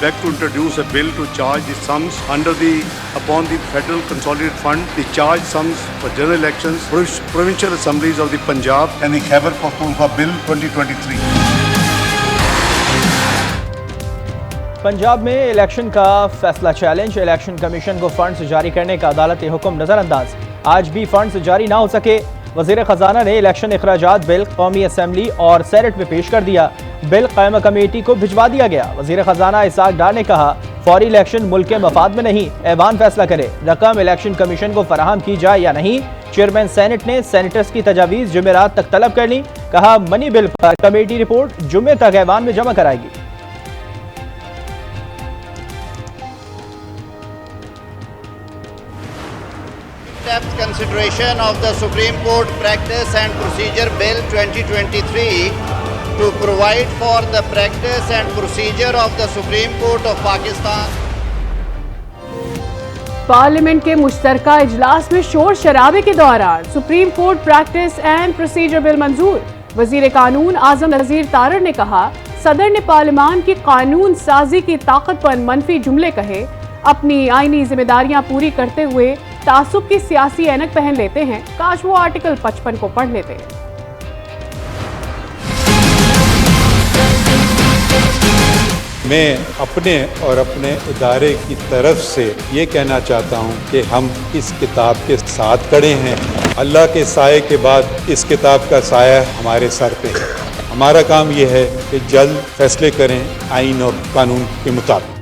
beg to introduce a bill to charge the sums upon the Federal Consolidated Fund, the charge sums for general elections, provincial assemblies of the Punjab and the Khyber Pakhtunkhwa Bill 2023. Punjab में election का फैसला challenge, election commission को funds जारी करने का अदालती हुक्म नजरअंदाज। आज भी फंड्स जारी ना हो सके, वजीर खजाना ने इलेक्शन अखराजात बिल कौमी असम्बली और सेनेट में पेश कर दिया। बिल कायमा कमेटी को भिजवा दिया गया। वजीर खजाना इसाक डार ने कहा, फौरी इलेक्शन मुल्क के मफाद में नहीं, ऐवान फैसला करे, रकम इलेक्शन कमीशन को फराहम की जाए या नहीं। चेयरमैन सेनेट ने सेनेटर्स की तजावीज़ जुमेरात तक तलब कर ली। कहा, मनी बिल पर कमेटी रिपोर्ट जुमे तक ऐवान में जमा कराएगी। In-depth consideration of the Supreme Court Practice and Procedure Bill 2023 to provide for the practice and procedure of the Supreme Court of Pakistan. Parliament के मुश्तरका इजलास में शोर शराबे के दौरान supreme court practice and procedure bill मंजूर। वजीर कानून आजम नज़ीर तारड़ ने कहा, सदर ने पार्लियामान की कानून साजी की ताकत पर मनफी जुमले कहे। अपनी आईनी जिम्मेदारियां पूरी करते हुए तासुब की सियासी ऐनक पहन लेते हैं। काश वो आर्टिकल 55 को पढ़ लेते। मैं अपने और अपने इदारे की तरफ से ये कहना चाहता हूँ कि हम इस किताब के साथ खड़े हैं। अल्लाह के साये के बाद इस किताब का साया हमारे सर पे है। हमारा काम ये है कि जल्द फैसले करें आइन और कानून के मुताबिक।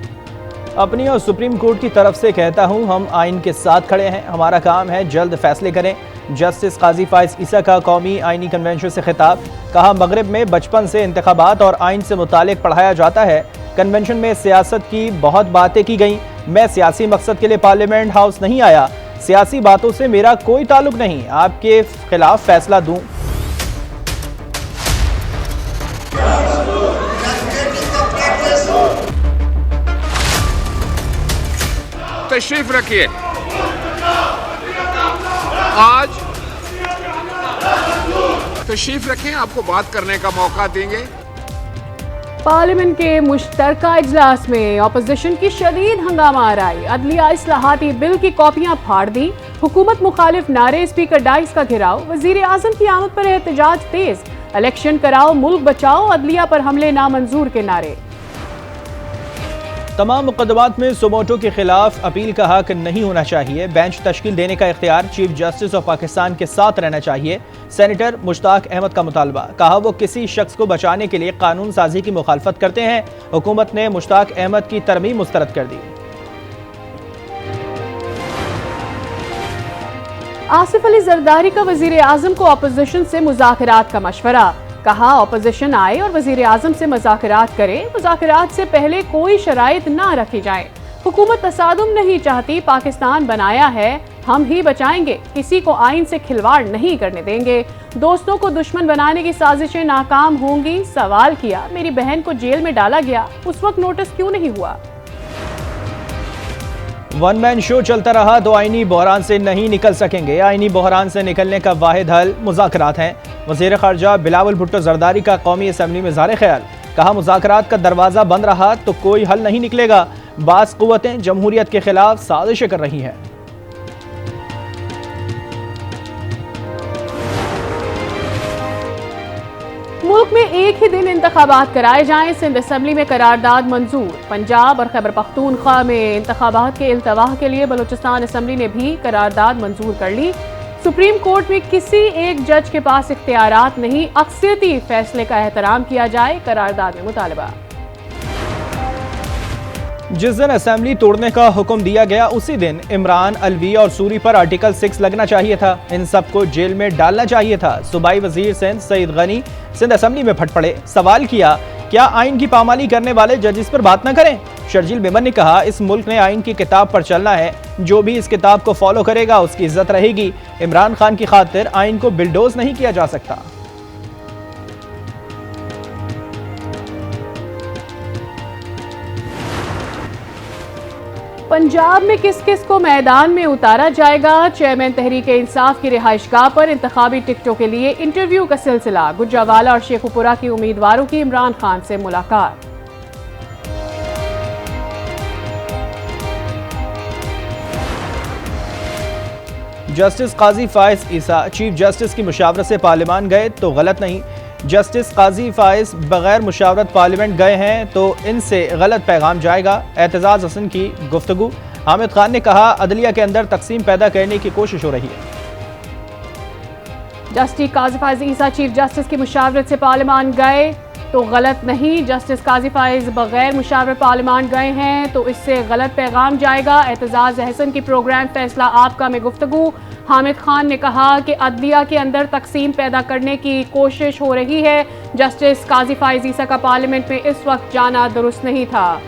अपनी और सुप्रीम कोर्ट की तरफ से कहता हूं, हम आइन के साथ खड़े हैं, हमारा काम है जल्द फैसले करें। जस्टिस काजी फाइज ईसा का कौमी आइनी कन्वेंशन से खिताब। कहा, मगरिब में बचपन से इंतखाबात और आइन से मुतालिक पढ़ाया जाता है। कन्वेंशन में सियासत की बहुत बातें की गई। मैं सियासी मकसद के लिए पार्लियामेंट हाउस नहीं आया। सियासी बातों से मेरा कोई ताल्लुक नहीं। आपके खिलाफ फैसला दूं। तशरीफ रखिए। आज तशरीफ रखें, आपको बात करने का मौका देंगे। पार्लियामेंट के मुश्तरका इजलास में अपोजिशन की शदीद हंगामा आराई। अदलिया इस्लाहाती बिल की कॉपियां फाड़ दी। हुकूमत मुखालिफ नारे, स्पीकर डाइस का घेराव। वजीर आजम की आमद पर एहतजाज तेज। इलेक्शन कराओ, मुल्क बचाओ, अदलिया पर हमले नामंजूर के नारे। तमाम मुकदमात में सुमोटो के खिलाफ अपील का हक नहीं होना चाहिए। बेंच तश्कील देने का इख्तियार चीफ जस्टिस ऑफ पाकिस्तान के साथ रहना चाहिए। सेनेटर मुश्ताक अहमद का मुतालबा। कहा, वो किसी शख्स को बचाने के लिए कानून साजी की मुखालफत करते हैं। हुकूमत ने मुश्ताक अहमद की तरमीम मुस्तरद कर दी। आसिफ अली जरदारी का वजीर आजम को अपोजिशन से मुज़ाकरात का मशवरा। कहा, अपोजिशन आए और वजीर आजम से मुज़ाकरात करे। मुज़ाकरात से पहले कोई शराइत ना रखी जाए। हुकूमत तसादुम नहीं चाहती, पाकिस्तान बनाया है, हम ही बचाएंगे, किसी को आइन से खिलवाड़ नहीं करने देंगे। दोस्तों को दुश्मन बनाने की साजिशें नाकाम होंगी। सवाल किया, मेरी बहन को जेल में डाला गया, उस वक्त नोटिस क्यों नहीं हुआ। वन मैन शो चलता रहा तो आईनी बहरान से नहीं निकल सकेंगे। आईनी बहरान से निकलने का वाहिद हल मुज़ाकरात हैं। वज़ीर ख़ारजा बिलावल भुट्टो ज़रदारी का कौमी असम्बली में ज़ाहिर ख्याल। कहा, मुज़ाकरात का दरवाज़ा बंद रहा तो कोई हल नहीं निकलेगा। बाज़ क़ुव्वतें जमहूरियत के खिलाफ साजिशें कर रही हैं। मुल्क में एक ही दिन इंतखाबात कराए जाएं। सिंध असम्बली में करारदाद मंजूर। पंजाब और खैबर पख्तूनख्वा में इंतखाबात के इल्तवाह के लिए बलूचिस्तान असम्बली ने भी करारदाद मंजूर कर ली। सुप्रीम कोर्ट में किसी एक जज के पास इख्तियारात नहीं, अक्सरियती फैसले का एहतराम किया जाए, करारदाद में मुतालबा। जिस दिन असेंबली तोड़ने का हुक्म दिया गया उसी दिन इमरान, अलवी और सूरी पर आर्टिकल 6 लगना चाहिए था। इन सबको जेल में डालना चाहिए था। सूबाई वजीर सिंध सईद गनी सिंध असेंबली में फट पड़े। सवाल किया, क्या आइन की पामाली करने वाले जजिस पर बात न करें। शर्जील मेमन ने कहा, इस मुल्क ने आइन की किताब पर चलना है, जो भी इस किताब को फॉलो करेगा उसकी इज्जत रहेगी। इमरान खान की खातिर आइन को बिल्डोज नहीं किया जा सकता। पंजाब में किस किस को मैदान में उतारा जाएगा। चेयरमैन तहरीक-ए इंसाफ की रिहाइशगाह पर इंतखाबी टिकटों के लिए इंटरव्यू का सिलसिला। गुजरावाला और शेखुपुरा की उम्मीदवारों की इमरान खान से मुलाकात। जस्टिस काजी फाइज ईसा चीफ जस्टिस की मुशावरत से पार्लियामान गए तो गलत नहीं। जस्टिस काजी फाइज बगैर मुशावरत पार्लियामेंट गए हैं तो इनसे गलत पैगाम जाएगा। एतजाज हसन की गुफ्तगू। हामिद खान ने कहा अदलिया के अंदर तकसीम पैदा करने की कोशिश हो रही है। जस्टिस काजी फाइज ईसा चीफ जस्टिस की मुशावरत से पार्लियामान गए तो गलत नहीं। जस्टिस काजी फाइज बगैर मुशावरत पार्लियामान गए हैं तो इससे गलत पैगाम जाएगा। एतजाज हसन की प्रोग्राम फैसला आपका में गुफ्तगू। हामिद खान ने कहा कि अदलिया के अंदर तकसीम पैदा करने की कोशिश हो रही है। जस्टिस काजी फाइज ईसा का पार्लियामेंट में इस वक्त जाना दुरुस्त नहीं था।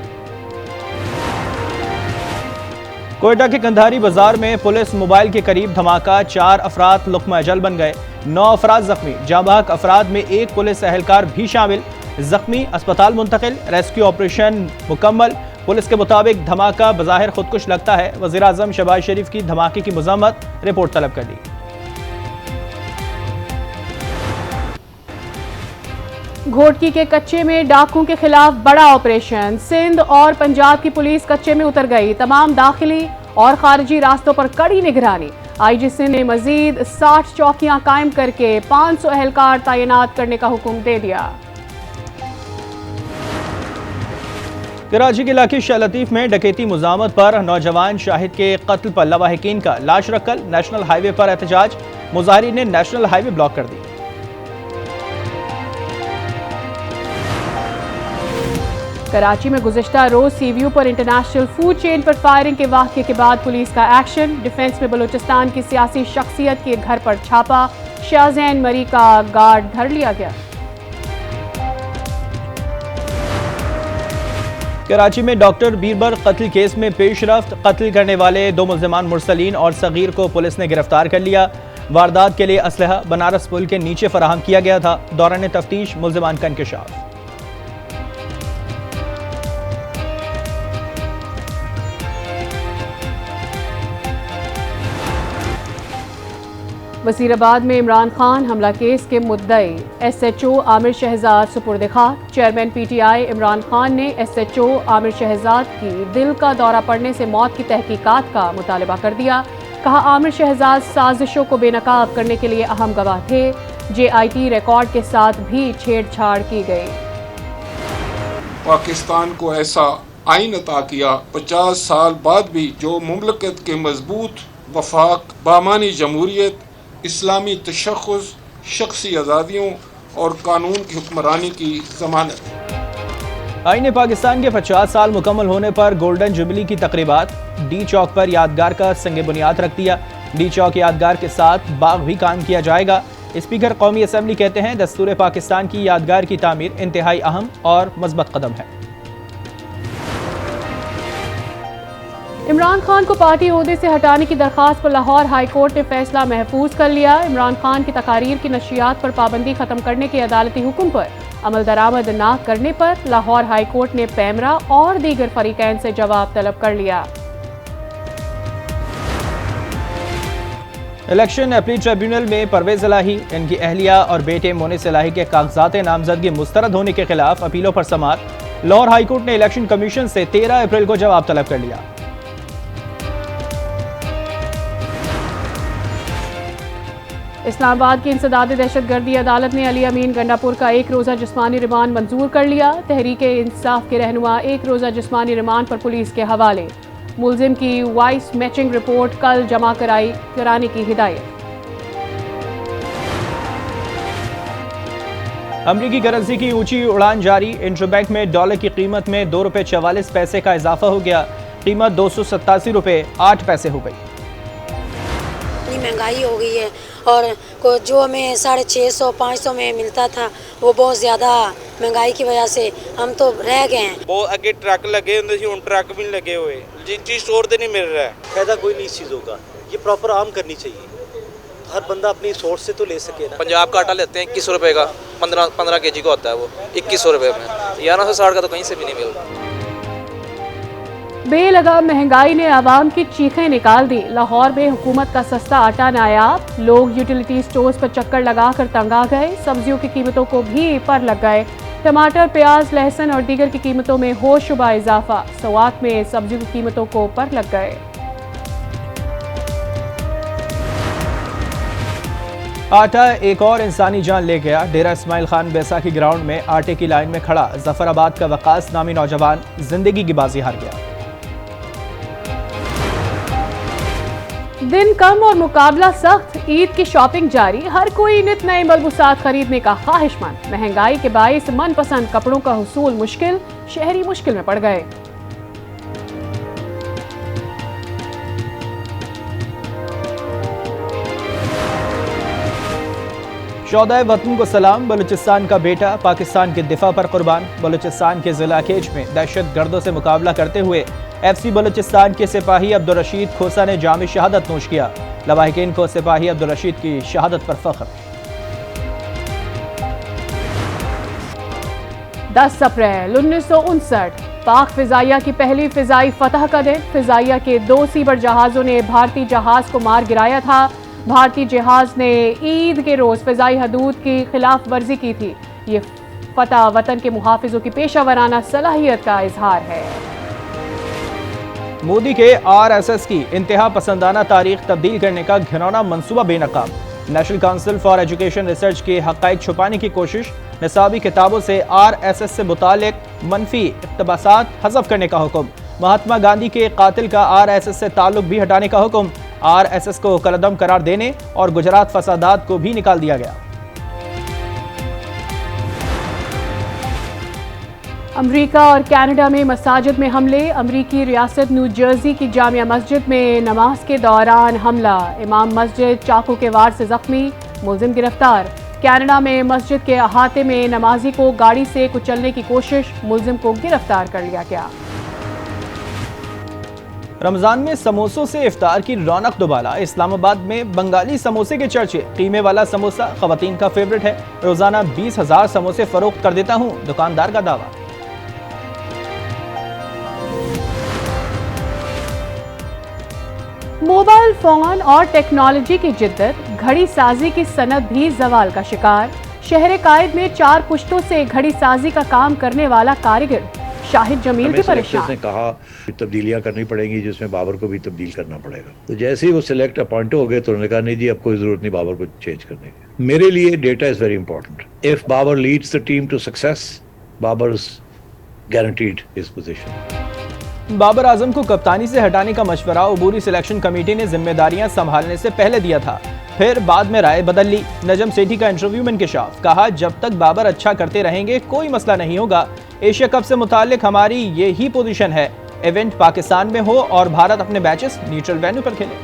कोयटा के कंधारी बाजार में पुलिस मोबाइल के करीब धमाका, 4 अफराद लुक़्मा अजल बन गए, 9 अफराद जख्मी। जांबाक अफराद में एक पुलिस एहलकार भी शामिल। जख्मी अस्पताल मुंतकिल। रेस्क्यू ऑपरेशन मुकम्मल। पुलिस के मुताबिक धमाका बज़ाहिर खुदकुश लगता है। वज़ीर आज़म शहबाज शरीफ की धमाके की मज़म्मत, रिपोर्ट तलब कर दी। घोटकी के कच्चे में डाकुओं के खिलाफ बड़ा ऑपरेशन। सिंध और पंजाब की पुलिस कच्चे में उतर गई। तमाम दाखिली और खारिजी रास्तों पर कड़ी निगरानी। आईजी सिंध ने मजीद 60 चौकियां कायम करके 500 एहलकार तैनात करने का हुक्म दे दिया। कराची के इलाके शाह लतीफ में डकैती मुज़ामत पर नौजवान शाहिद के कत्ल पर लवाहिकीन का लाश रखल। नेशनल हाईवे पर एहतजाज। मुजाहिरीन ने नेशनल हाईवे ब्लॉक कर दी। कराची में गुज़िश्ता रोज सीव्यू पर इंटरनेशनल फूड चेन पर फायरिंग के वाक़ये के बाद पुलिस का एक्शन। डिफेंस में बलूचिस्तान की सियासी शख्सियत के घर पर छापा। शाहजैन मरी का गार्ड धर लिया गया। कराची में डॉक्टर बीरबर कत्ल केस में पेशरफ्त। कत्ल करने वाले 2 मुल्ज़िमान मुरसलीन और सगीर को पुलिस ने गिरफ्तार कर लिया। वारदात के लिए असलहा बनारस पुल के नीचे फराहम किया गया था। दौरान तफ्तीश मुल्ज़िमान का इंकशाफ। वज़ीराबाद में इमरान खान हमला केस के मुद्दई SHO आमिर शहजाद सुपुर्द खाक। चेयरमैन PTI इमरान खान ने SHO आमिर शहजाद की दिल का दौरा पड़ने से मौत की तहकीकात का मुतालबा कर दिया। कहा आमिर शहजाद साजिशों को बेनकाब करने के लिए अहम गवाह थे। JIT रिकॉर्ड के साथ भी छेड़छाड़ की गई। पाकिस्तान को ऐसा आइन अता किया 50 साल बाद भी जो मुमलकत के मजबूत वफाक, बामानी जमहूरियत, इस्लामी तशख़्ख़ुस, शख्सी आज़ादियों और कानून की हुक्मरानी की ज़मानत। आईने पाकिस्तान के 50 साल मुकम्मल होने पर गोल्डन जुबली की तकरीबात। डी चौक पर यादगार का संग बुनियाद रख दिया। डी चौक यादगार के साथ बाग भी कायम किया जाएगा। स्पीकर कौमी असम्बली कहते हैं दस्तूर पाकिस्तान की यादगार की तामीर इंतहाई अहम और मज़बूत कदम है। इमरान खान को पार्टी ओहदे से हटाने की दरख्वास्त पर लाहौर हाई कोर्ट ने फैसला महफूज कर लिया। इमरान खान की तकारीर की नशियात पर पाबंदी खत्म करने के अदालती हुक्म पर अमल दरामद न करने पर लाहौर हाई कोर्ट ने पैमरा और दीगर फरीकैन से जवाब तलब कर लिया। इलेक्शन अपील ट्रिब्यूनल में परवेज इलाही, इनकी अहलिया और बेटे मोनिस इलाही के कागजात नामजदगी मुस्तरद होने के खिलाफ अपीलों पर समाअत। लाहौर हाई कोर्ट ने इलेक्शन कमीशन से 13 अप्रैल को जवाब तलब कर लिया। इस्लामाबाद की इंसदाद दहशतगर्दी अदालत ने अली अमीन गंडापुर का 1 रोज़ा जिस्मानी रिमांड मंजूर कर लिया। तहरीक इंसाफ के रहनुमा 1 रोज़ा जिस्मानी रिमांड पर पुलिस के हवाले। मुलजिम की वॉइस मैचिंग रिपोर्ट कल जमा कराने की हिदायत। अमरीकी करेंसी की ऊंची उड़ान जारी। इंटरबैंक में डॉलर की कीमत में ₹2.44 का इजाफा हो गया। कीमत ₹287.08 हो गई। महंगाई हो गई है और जो हमें 650-500 में मिलता था वो बहुत ज़्यादा महंगाई की वजह से हम तो रह गए हैं। बहुत अगे ट्रक लगे होंगे सी, हुण ट्रक भी नहीं लगे हुए। जिस चीज़ स्टोर से नहीं मिल रहा है, फायदा कोई नहीं इस चीज़ों का। ये प्रॉपर आम करनी चाहिए, हर बंदा अपनी सोर्स से तो ले सके ना। पंजाब का आटा लेते हैं 2100 रुपये का, 15 kg का होता है वो 2100 रुपये में। 1160 का तो कहीं से भी नहीं मिलता। बेलगाम महंगाई ने आवाम की चीखें निकाल दी। लाहौर में हुकूमत का सस्ता आटा नायाब। लोग यूटिलिटी स्टोर्स पर चक्कर लगाकर तंग आ गए। सब्जियों की कीमतों को भी पर लग गए। टमाटर, प्याज, लहसुन और दीगर की कीमतों में होशुबा इजाफा। सवात में सब्जियों की कीमतों को पर लग गए। आटा एक और इंसानी जान ले गया। डेरा इस्माइल खान बैसाखी ग्राउंड में आटे की लाइन में खड़ा जफराबाद का वकास नामी नौजवान जिंदगी की बाजी हार गया। दिन कम और मुकाबला सख्त, ईद की शॉपिंग जारी। हर कोई नित नए मलबूसात खरीदने का ख्वाहिशमंद। महंगाई के बाइस मनपसंद कपड़ों का हुसूल मुश्किल, शहरी मुश्किल में पड़ गए। शौदाए वतन को सलाम। बलूचिस्तान का बेटा पाकिस्तान के दिफा पर कुर्बान। बलूचिस्तान के जिला केज में दहशत गर्दों से मुकाबला करते हुए FC बलूचिस्तान के सिपाही अब्दुल रशीद खोसा ने जामी शहादत नोश किया। लवाहिकीन को सिपाही अब्दुल रशीद की शहादत पर फख्र। 10 अप्रैल 1959 पाक फिजाइया की पहली फिजाई फतह का दिन। फिजाइया के 2 सीबर जहाजों ने भारतीय जहाज को मार गिराया था। भारतीय जहाज ने ईद के रोज फिजाई हदूद की खिलाफ वर्जी की थी। ये फतह वतन के मुहाफिजों की पेशा वराना सलाहियत का इजहार है। मोदी के RSS की इंतहा पसंदाना तारीख तब्दील करने का घिनौना मंसूबा बेनकाब। National council for education research के हक़ाइक़ छुपाने की कोशिश। निसाबी किताबों से RSS से मुतालिक मनफी इक़्तिबासात हज़फ करने का हुक्म। महात्मा गांधी के कातिल का RSS से ताल्लुक भी हटाने का हुक्म। RSS को कलअदम करार देने और गुजरात फसादात को भी निकाल दिया गया। अमेरिका और कनाडा में मसाजिद में हमले। अमेरिकी रियासत न्यू जर्सी की जामिया मस्जिद में नमाज के दौरान हमला। इमाम मस्जिद चाकू के वार से जख्मी, मुलजिम गिरफ्तार। कनाडा में मस्जिद के अहाते में नमाजी को गाड़ी से कुचलने की कोशिश, मुलजिम को गिरफ्तार कर लिया गया। रमजान में समोसों से इफ्तार की रौनक दुबाला। इस्लामाबाद में बंगाली समोसे के चर्चे। कीमे वाला समोसा खवातीन का फेवरेट है। रोजाना 20,000 समोसे फरोख्त कर देता हूं, दुकानदार का दावा। मोबाइल फोन और टेक्नोलॉजी की जिद्दत, घड़ी साजी की सनत भी जवाल का शिकार। शहर कायद में 4 पुश्तों से घड़ी साजी का काम करने वाला कारीगर शाहिद जमील भी परेशान। ने कहा तब्दीलियां करनी पड़ेंगी जिसमें बाबर को भी तब्दील करना पड़ेगा। तो जैसे ही वो सिलेक्ट अपॉइंट हो गए तो उन्होंने कहा नहीं जी अब कोई जरूरत नहीं बाबर को चेंज करने की। मेरे लिए data is very important. If Babar leads the team to success, Babar is guaranteed his position. Babar Azam को कप्तानी से हटाने का मशवरा अबूरी सिलेक्शन कमेटी ने जिम्मेदारियां संभालने से पहले दिया था, फिर बाद में राय बदल ली। नजम सेठी का इंटरव्यू में इंकशाफ। कहा जब तक बाबर अच्छा करते रहेंगे कोई मसला नहीं होगा। एशिया कप से मुतालिक हमारी यही पोजीशन है। इवेंट पाकिस्तान में हो और भारत अपने मैचेस न्यूट्रल वेन्यू पर खेले।